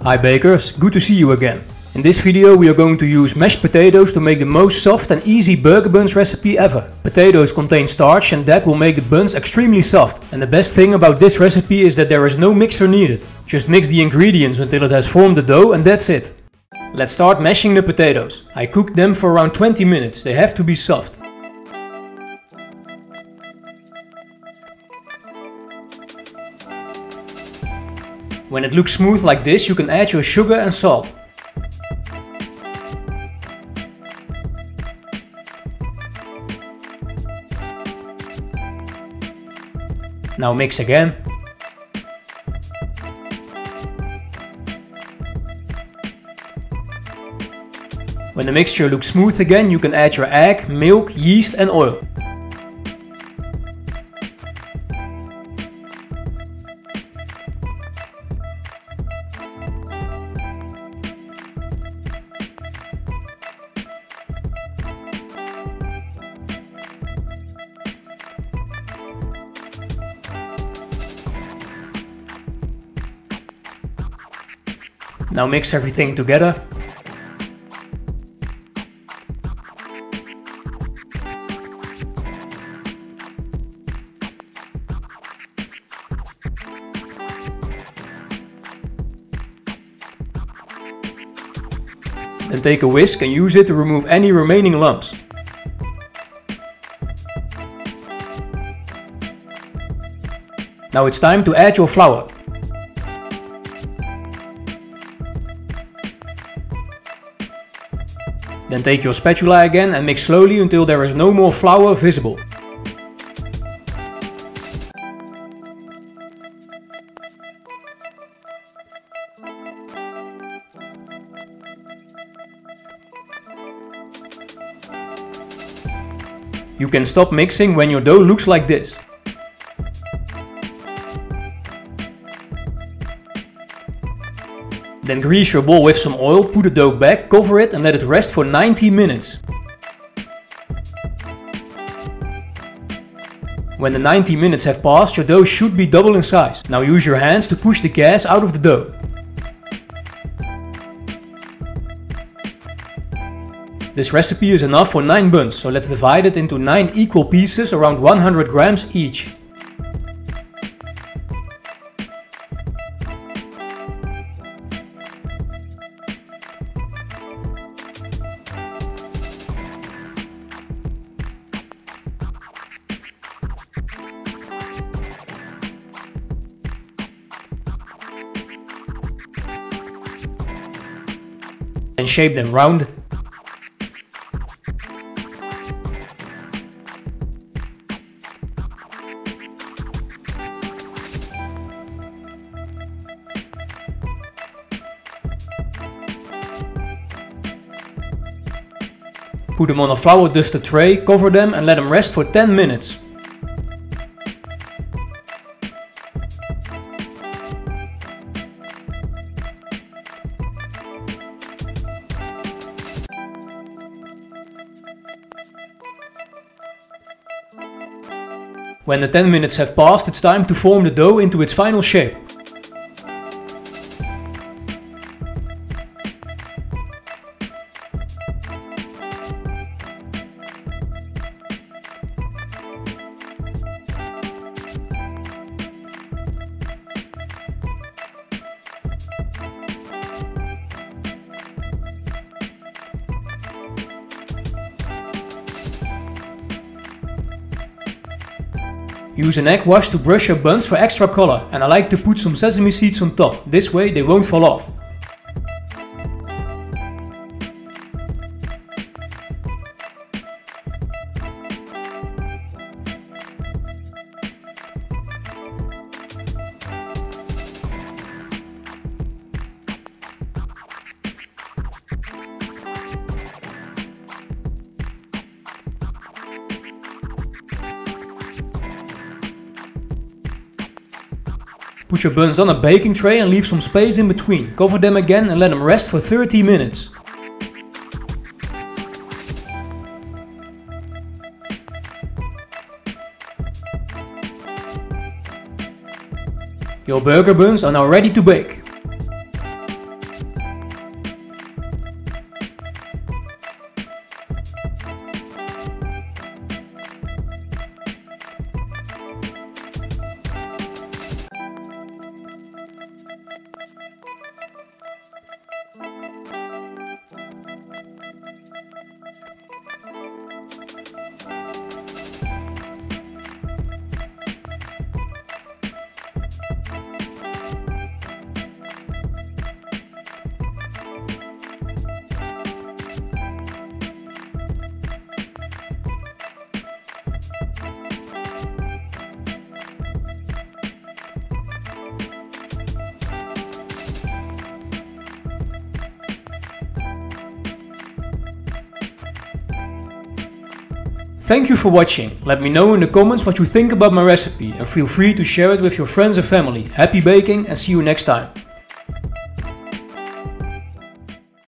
Hi bakers, good to see you again. In this video we are going to use mashed potatoes to make the most soft and easy burger buns recipe ever. Potatoes contain starch and that will make the buns extremely soft. And the best thing about this recipe is that there is no mixer needed. Just mix the ingredients until it has formed the dough and that's it. Let's start mashing the potatoes. I cooked them for around 20 minutes, they have to be soft. When it looks smooth like this, you can add your sugar and salt. Now mix again. When the mixture looks smooth again, you can add your egg, milk, yeast and oil. Now mix everything together. Then take a whisk and use it to remove any remaining lumps. Now it's time to add your flour. Then take your spatula again and mix slowly until there is no more flour visible. You can stop mixing when your dough looks like this. Then grease your bowl with some oil, put the dough back, cover it and let it rest for 90 minutes. When the 90 minutes have passed, your dough should be double in size. Now use your hands to push the gas out of the dough. This recipe is enough for 9 buns, so let's divide it into 9 equal pieces around 100 grams each. And shape them round. Put them on a flour dusted tray, cover them and let them rest for 10 minutes. When the 10 minutes have passed, it's time to form the dough into its final shape. Use an egg wash to brush your buns for extra color, and I like to put some sesame seeds on top, this way they won't fall off. Put your buns on a baking tray and leave some space in between. Cover them again and let them rest for 30 minutes. Your burger buns are now ready to bake. Thank you for watching. Let me know in the comments what you think about my recipe and feel free to share it with your friends and family. Happy baking and see you next time.